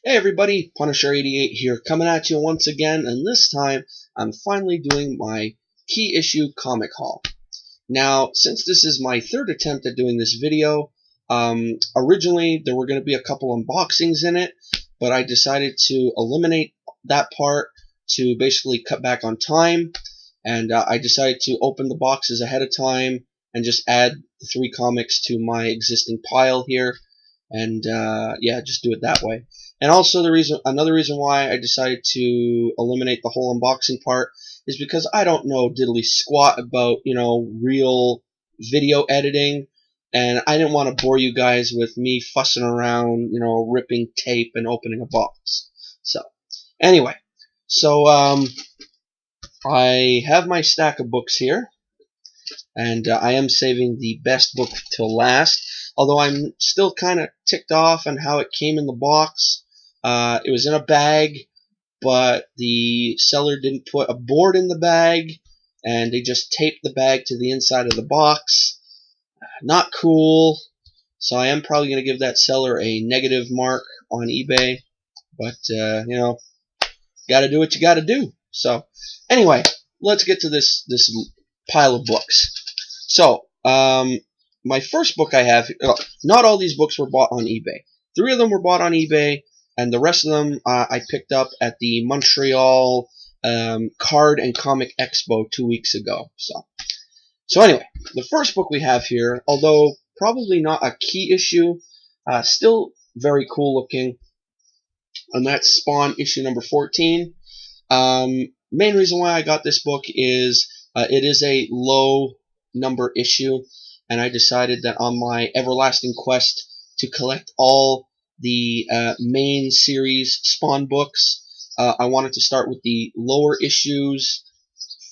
Hey everybody, Punisher88 here, coming at you once again, and this time I'm finally doing my key issue comic haul. Now, since this is my third attempt at doing this video, originally there were going to be a couple unboxings in it, but I decided to eliminate that part to basically cut back on time, and I decided to open the boxes ahead of time and just add the 3 comics to my existing pile here, and yeah, just do it that way. And also another reason why I decided to eliminate the whole unboxing part is because I don't know diddly squat about, real video editing, and I didn't want to bore you guys with me fussing around, ripping tape and opening a box. So, anyway, I have my stack of books here, and I am saving the best book till last, although I'm still kind of ticked off on how it came in the box. It was in a bag, but the seller didn't put a board in the bag, and they just taped the bag to the inside of the box. Not cool, so I am probably going to give that seller a negative mark on eBay, but, gotta do what you gotta do. So, anyway, let's get to this pile of books. So, my first book I have, not all these books were bought on eBay. 3 of them were bought on eBay, and the rest of them I picked up at the Montreal Card and Comic Expo 2 weeks ago. So anyway, the first book we have here, although probably not a key issue, still very cool looking, and that's Spawn issue number 14. Main reason why I got this book is it is a low number issue, and I decided that on my everlasting quest to collect all the main series Spawn books, I wanted to start with the lower issues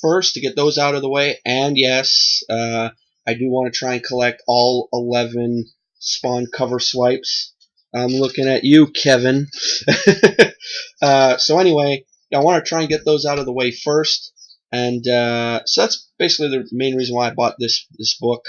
first to get those out of the way, and yes, I do want to try and collect all 11 Spawn cover swipes. I'm looking at you, Kevin. So anyway, I want to try and get those out of the way first, and so that's basically the main reason why I bought this book.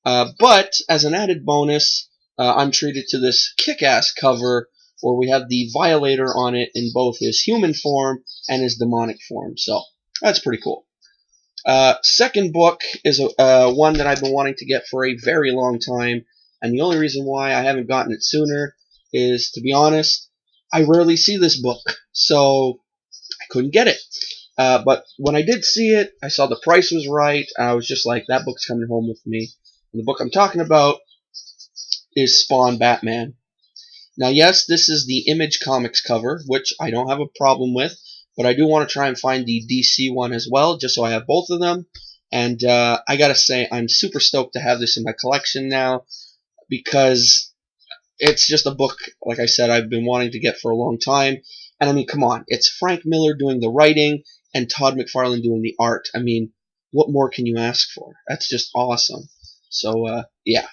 But as an added bonus, I'm treated to this kick-ass cover where we have the Violator on it in both his human form and his demonic form. So that's pretty cool. Second book is one that I've been wanting to get for a very long time, and the only reason why I haven't gotten it sooner is, to be honest, I rarely see this book, so I couldn't get it. But when I did see it, I saw the price was right, and I was just like, that book's coming home with me. And the book I'm talking about is Spawn Batman. Now, yes, this is the Image Comics cover, which I don't have a problem with, but I do want to try and find the DC one as well, just so I have both of them. And I gotta say, I'm super stoked to have this in my collection now, because it's just a book, like I said, I've been wanting to get for a long time. And I mean, come on, it's Frank Miller doing the writing and Todd McFarlane doing the art. I mean, what more can you ask for? That's just awesome. So, yeah.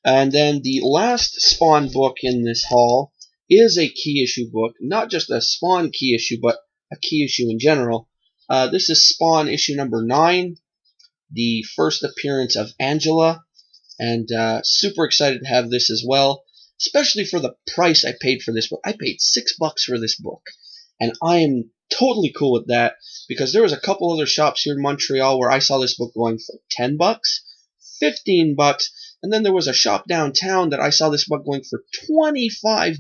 And then the last Spawn book in this haul is a key issue book. Not just a Spawn key issue, but a key issue in general. This is Spawn issue number 9, the first appearance of Angela. And super excited to have this as well, especially for the price I paid for this book. I paid $6 for this book, and I am totally cool with that, because there was a couple other shops here in Montreal where I saw this book going for $10, $15, and then there was a shop downtown that I saw this book going for $25.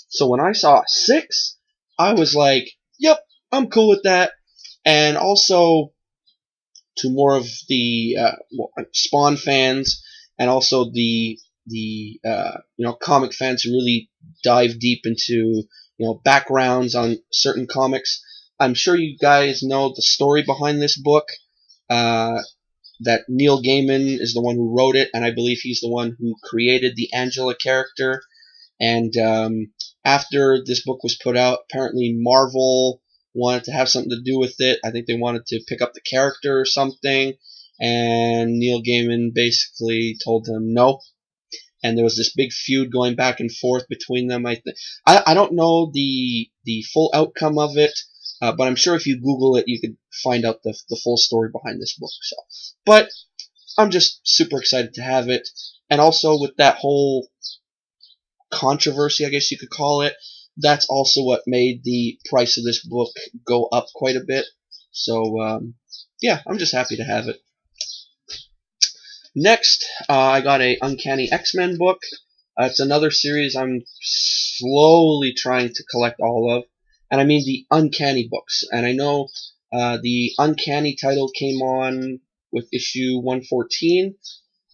So when I saw 6, I was like, yep, I'm cool with that. And also, to more of the Spawn fans, and also the comic fans who really dive deep into backgrounds on certain comics, I'm sure you guys know the story behind this book. That Neil Gaiman is the one who wrote it, and I believe he's the one who created the Angela character. And after this book was put out, apparently Marvel wanted to have something to do with it. I think they wanted to pick up the character or something, and Neil Gaiman basically told them no. And there was this big feud going back and forth between them. I don't know the full outcome of it, but I'm sure if you Google it, you could find out the full story behind this book. So, but I'm just super excited to have it, and also with that whole controversy, I guess you could call it, that's also what made the price of this book go up quite a bit. So, yeah, I'm just happy to have it. Next, I got a Uncanny XMen book. It's another series I'm slowly trying to collect all of. And I mean the Uncanny books. And I know the Uncanny title came on with issue 114.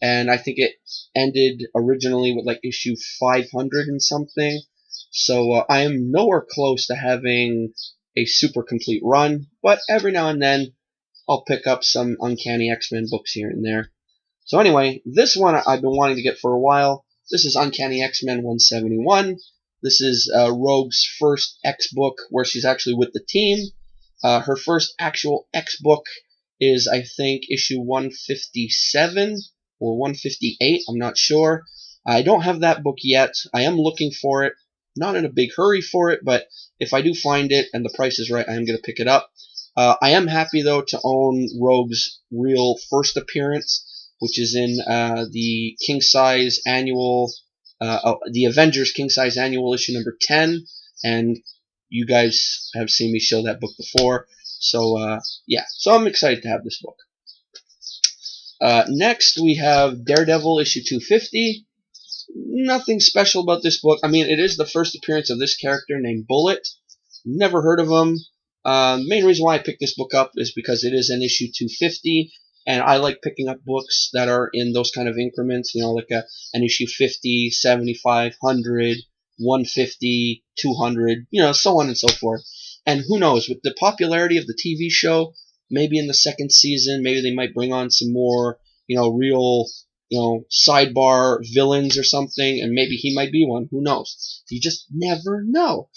And I think it ended originally with like issue 500 and something. So I am nowhere close to having a super complete run. But every now and then, I'll pick up some Uncanny X-Men books here and there. So anyway, this one I've been wanting to get for a while. This is Uncanny X-Men 171. This is Rogue's first X book where she's actually with the team. Her first actual X book is, I think, issue 157 or 158. I'm not sure. I don't have that book yet. I am looking for it. Not in a big hurry for it, but if I do find it and the price is right, I am going to pick it up. I am happy, though, to own Rogue's real first appearance, which is in the King Size Annual, the Avengers King Size Annual issue number 10, and you guys have seen me show that book before, so yeah, so I'm excited to have this book. Next, we have Daredevil issue 250. Nothing special about this book. I mean, it is the first appearance of this character named Bullet. Never heard of him. Main reason why I picked this book up is because it is an issue 250, and I like picking up books that are in those kind of increments, you know, like an issue 50, 75, 100, 150, 200, you know, so on and so forth. And who knows, with the popularity of the TV show, maybe in the second season, maybe they might bring on some more, you know, real, you know, sidebar villains or something, and maybe he might be one. Who knows? You just never know.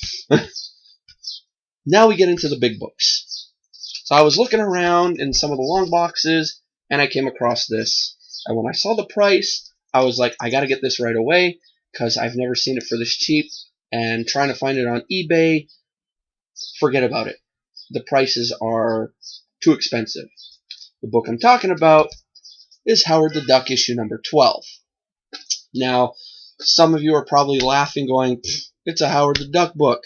Now we get into the big books. So I was looking around in some of the long boxes, and I came across this. And when I saw the price, I was like, I gotta get this right away, because I've never seen it for this cheap, and trying to find it on eBay, forget about it. The prices are too expensive. The book I'm talking about is Howard the Duck issue number 12. Now, some of you are probably laughing, going, it's a Howard the Duck book.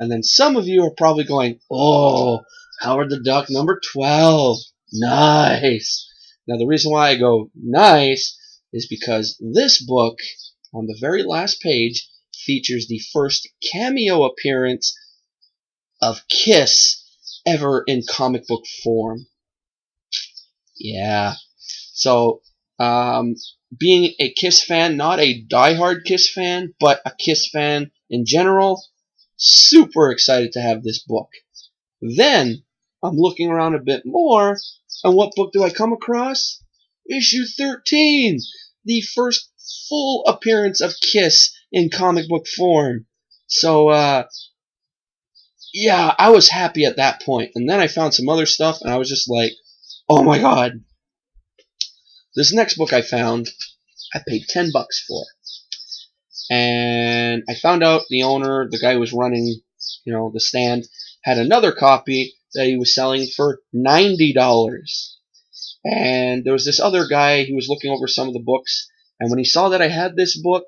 And then some of you are probably going, oh, Howard the Duck number 12. Nice. Now, the reason why I go nice is because this book, on the very last page, features the first cameo appearance of Kiss ever in comic book form. Yeah. So, being a Kiss fan, not a diehard Kiss fan, but a Kiss fan in general, super excited to have this book. Then, I'm looking around a bit more, and what book do I come across? Issue 13! The first full appearance of Kiss in comic book form. So, yeah, I was happy at that point. And then I found some other stuff, and I was just like, oh my god. This next book I found, I paid $10 for. And I found out the owner, the guy who was running, you know, the stand, had another copy that he was selling for $90. And there was this other guy, he was looking over some of the books, and when he saw that I had this book,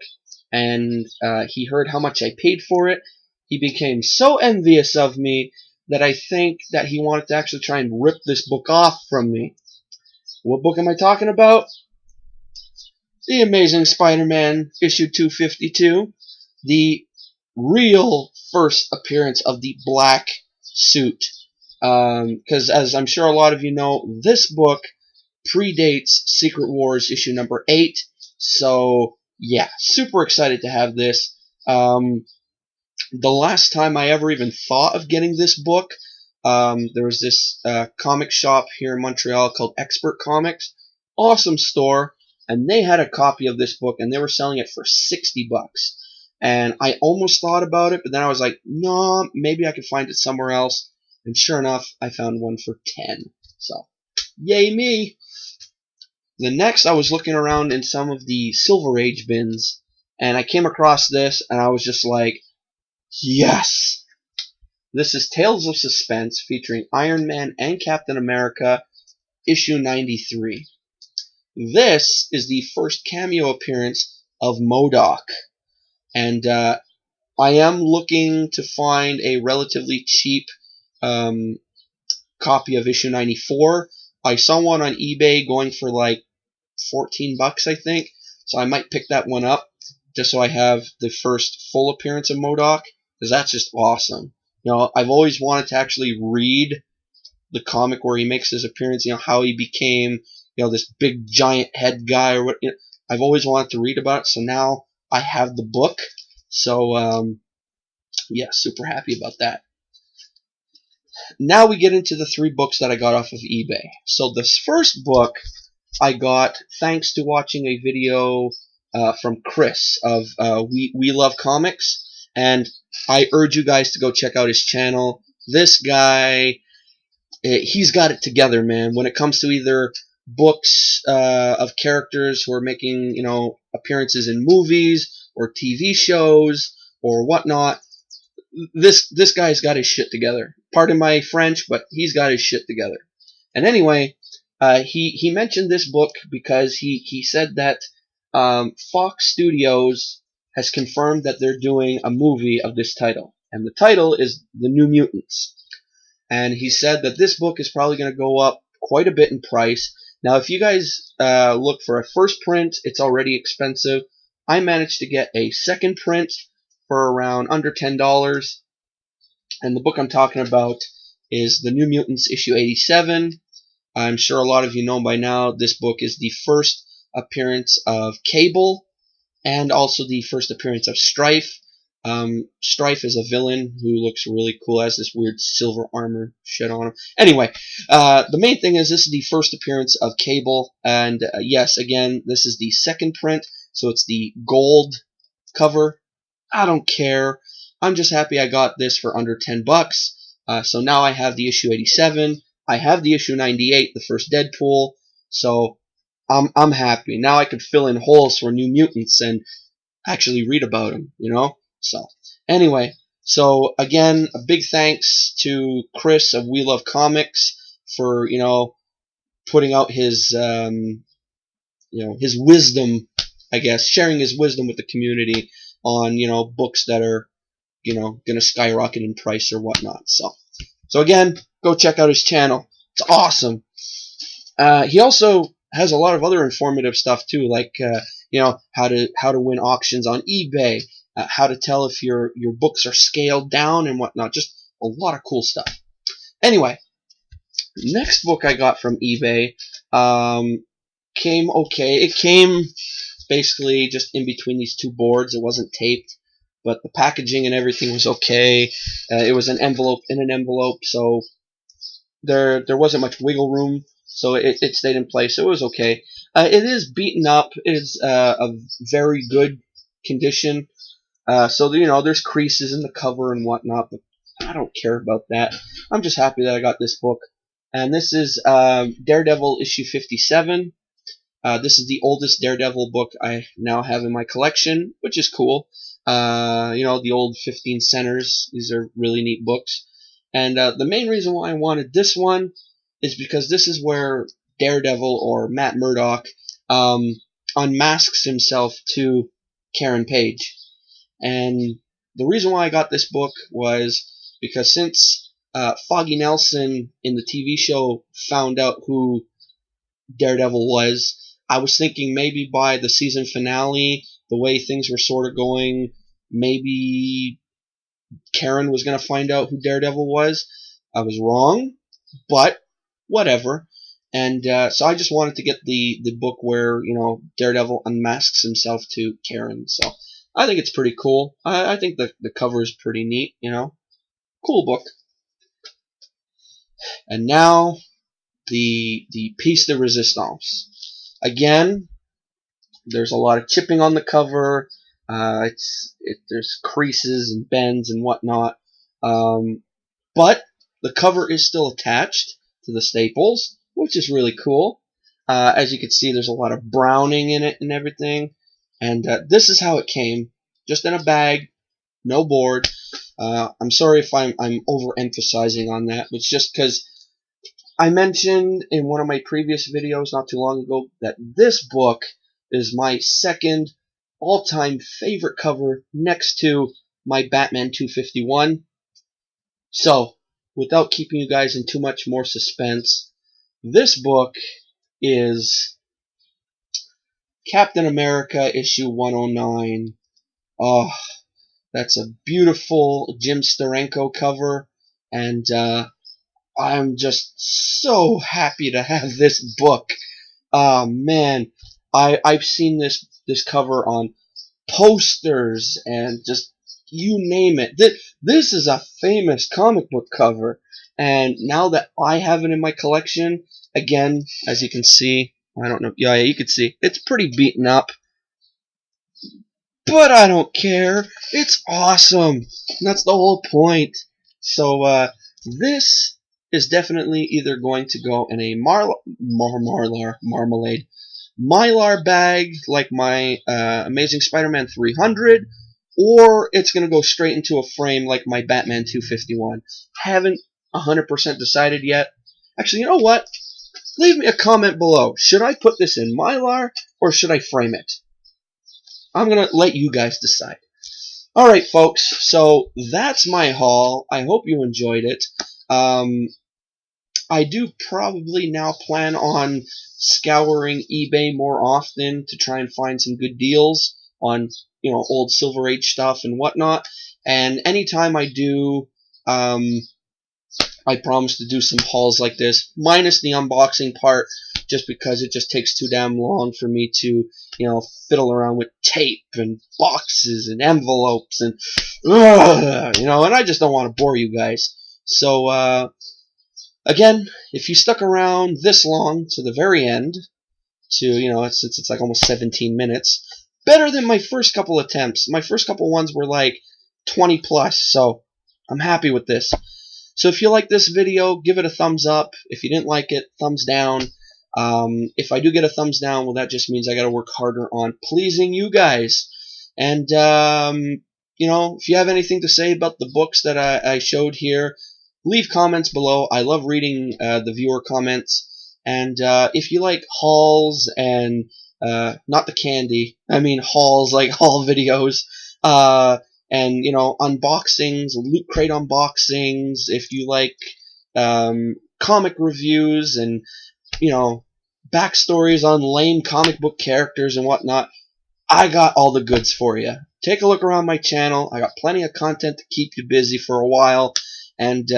and he heard how much I paid for it, he became so envious of me that I think that he wanted to actually try and rip this book off from me. What book am I talking about? The Amazing Spider-Man issue 252. The real first appearance of the black suit. Because as I'm sure a lot of you know, this book predates Secret Wars issue number 8. So, yeah, super excited to have this. The last time I ever even thought of getting this book, there was this comic shop here in Montreal called Expert Comics. Awesome store. And they had a copy of this book, and they were selling it for $60. And I almost thought about it, but then I was like, no, maybe I could find it somewhere else. And sure enough, I found one for $10. So, yay me! The next, I was looking around in some of the Silver Age bins, and I came across this, and I was just like, yes! This is Tales of Suspense, featuring Iron Man and Captain America, issue 93. This is the first cameo appearance of MODOK. And I am looking to find a relatively cheap copy of issue 94. I saw one on eBay going for like 14 bucks, I think. So I might pick that one up just so I have the first full appearance of MODOK, because that's just awesome. You know, I've always wanted to actually read the comic where he makes his appearance, you know, how he became, you know, this big giant head guy or what. You know, I've always wanted to read about it, so now I have the book. So yeah, super happy about that. Now we get into the 3 books that I got off of eBay. So this first book I got thanks to watching a video from Chris of We Love Comics, and I urge you guys to go check out his channel. This guy, he's got it together, man. When it comes to either books of characters who are making, you know, appearances in movies or TV shows or whatnot, this guy's got his shit together. Pardon my French, but he's got his shit together. And anyway, he mentioned this book because he said that Fox Studios has confirmed that they're doing a movie of this title, and the title is The New Mutants. And he said that this book is probably going to go up quite a bit in price. Now, if you guys look for a first print, it's already expensive. I managed to get a second print for around under $10. And the book I'm talking about is The New Mutants issue 87. I'm sure a lot of you know by now this book is the first appearance of Cable and also the first appearance of Strife. Strife is a villain who looks really cool, has this weird silver armor shit on him. Anyway, the main thing is this is the first appearance of Cable, and yes, again, this is the second print, so it's the gold cover. I don't care. I'm just happy I got this for under 10 bucks. So now I have the issue 87. I have the issue 98, the first Deadpool. So I'm happy. Now I could fill in holes for New Mutants and actually read about them, you know? So anyway, so again, a big thanks to Chris of We Love Comics for, you know, putting out his, you know, his wisdom, I guess, sharing his wisdom with the community on, you know, books that are, you know, going to skyrocket in price or whatnot. So again, go check out his channel. It's awesome. He also has a lot of other informative stuff too, like you know, how to win auctions on eBay, how to tell if your books are scaled down and whatnot. Just a lot of cool stuff. Anyway, next book I got from eBay came okay. It came basically just in between these 2 boards. It wasn't taped, but the packaging and everything was okay. It was an envelope in an envelope, so there wasn't much wiggle room, so it stayed in place. So it was okay. It is beaten up. It is a very good condition. So you know, there's creases in the cover and whatnot, but I don't care about that. I'm just happy that I got this book. And this is Daredevil issue 57. This is the oldest Daredevil book I now have in my collection, which is cool. You know, the old 15 centers. These are really neat books. And the main reason why I wanted this one is because this is where Daredevil, or Matt Murdock, unmasks himself to Karen Page. And the reason why I got this book was because since Foggy Nelson in the TV show found out who Daredevil was, I was thinking maybe by the season finale, the way things were sort of going, maybe Karen was going to find out who Daredevil was. I was wrong, but whatever. And so I just wanted to get the book where, you know, Daredevil unmasks himself to Karen. So I think it's pretty cool. I think the cover is pretty neat, you know. Cool book. And now the piece de resistance. Again, there's a lot of chipping on the cover. There's creases and bends and whatnot. But the cover is still attached to the staples, which is really cool. As you can see, there's a lot of browning in it and everything. And this is how it came, just in a bag, no board. I'm sorry if I'm overemphasizing on that. It's just because I mentioned in one of my previous videos not too long ago that this book is my second all-time favorite cover next to my Batman 251. So, without keeping you guys in too much more suspense, this book is Captain America issue 109. Oh, that's a beautiful Jim Steranko cover, and I'm just so happy to have this book. Man, I've seen this cover on posters and just you name it. This is a famous comic book cover, and now that I have it in my collection, again, as you can see, I don't know, yeah, you can see, it's pretty beaten up, but I don't care. It's awesome. That's the whole point. So, this is definitely either going to go in a marmalade Mylar bag like my Amazing Spider-Man 300, or it's going to go straight into a frame like my Batman 251. Haven't 100% decided yet. Actually, you know what? Leave me a comment below. Should I put this in Mylar or should I frame it? I'm going to let you guys decide. Alright, folks, so that's my haul. I hope you enjoyed it. I do probably now plan on scouring eBay more often to try and find some good deals on, you know, old Silver Age stuff and whatnot. And anytime I do, I promise to do some hauls like this, minus the unboxing part, just because it just takes too damn long for me to, you know, fiddle around with tape and boxes and envelopes and, you know, and I just don't want to bore you guys. So, again, if you stuck around this long to the very end, to, you know, since it's like almost 17 minutes, better than my first couple attempts. My first couple ones were like 20 plus, so I'm happy with this. So if you like this video, give it a thumbs up. If you didn't like it, thumbs down. If I do get a thumbs down, well, that just means I got to work harder on pleasing you guys. And, you know, if you have anything to say about the books that I showed here, leave comments below. I love reading the viewer comments. And if you like hauls and not the candy, I mean hauls like haul videos, and you know, unboxings, Loot Crate unboxings. If you like comic reviews and, you know, backstories on lame comic book characters and whatnot, I got all the goods for you. Take a look around my channel. I got plenty of content to keep you busy for a while. And,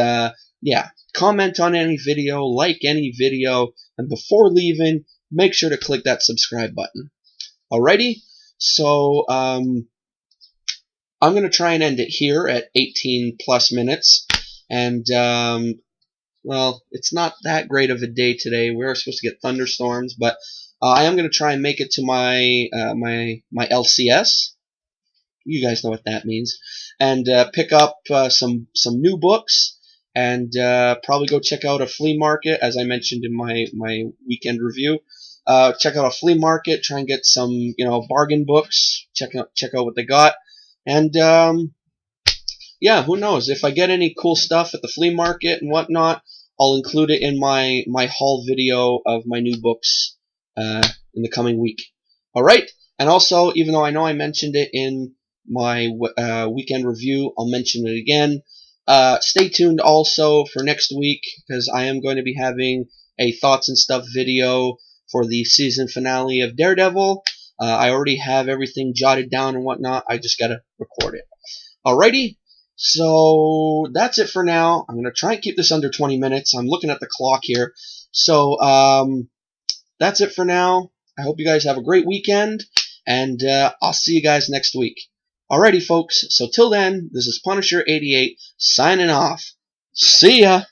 yeah, comment on any video, like any video, and before leaving, make sure to click that subscribe button. Alrighty? So, I'm going to try and end it here at 18 plus minutes. And, well, it's not that great of a day today. We're supposed to get thunderstorms, but I am going to try and make it to my my LCS. You guys know what that means. And pick up some new books, and probably go check out a flea market, as I mentioned in my weekend review. Check out a flea market, try and get some, you know, bargain books. Check out what they got, and yeah, who knows? If I get any cool stuff at the flea market and whatnot, I'll include it in my haul video of my new books in the coming week. All right, and also, even though I know I mentioned it in my weekend review, I'll mention it again. Stay tuned also for next week, because I am going to be having a thoughts and stuff video for the season finale of Daredevil. I already have everything jotted down and whatnot. I just gotta record it. Alrighty, so that's it for now. I'm gonna try and keep this under 20 minutes. I'm looking at the clock here. So that's it for now. I hope you guys have a great weekend, and I'll see you guys next week. Alrighty, folks, so till then, this is Punisher88 signing off. See ya!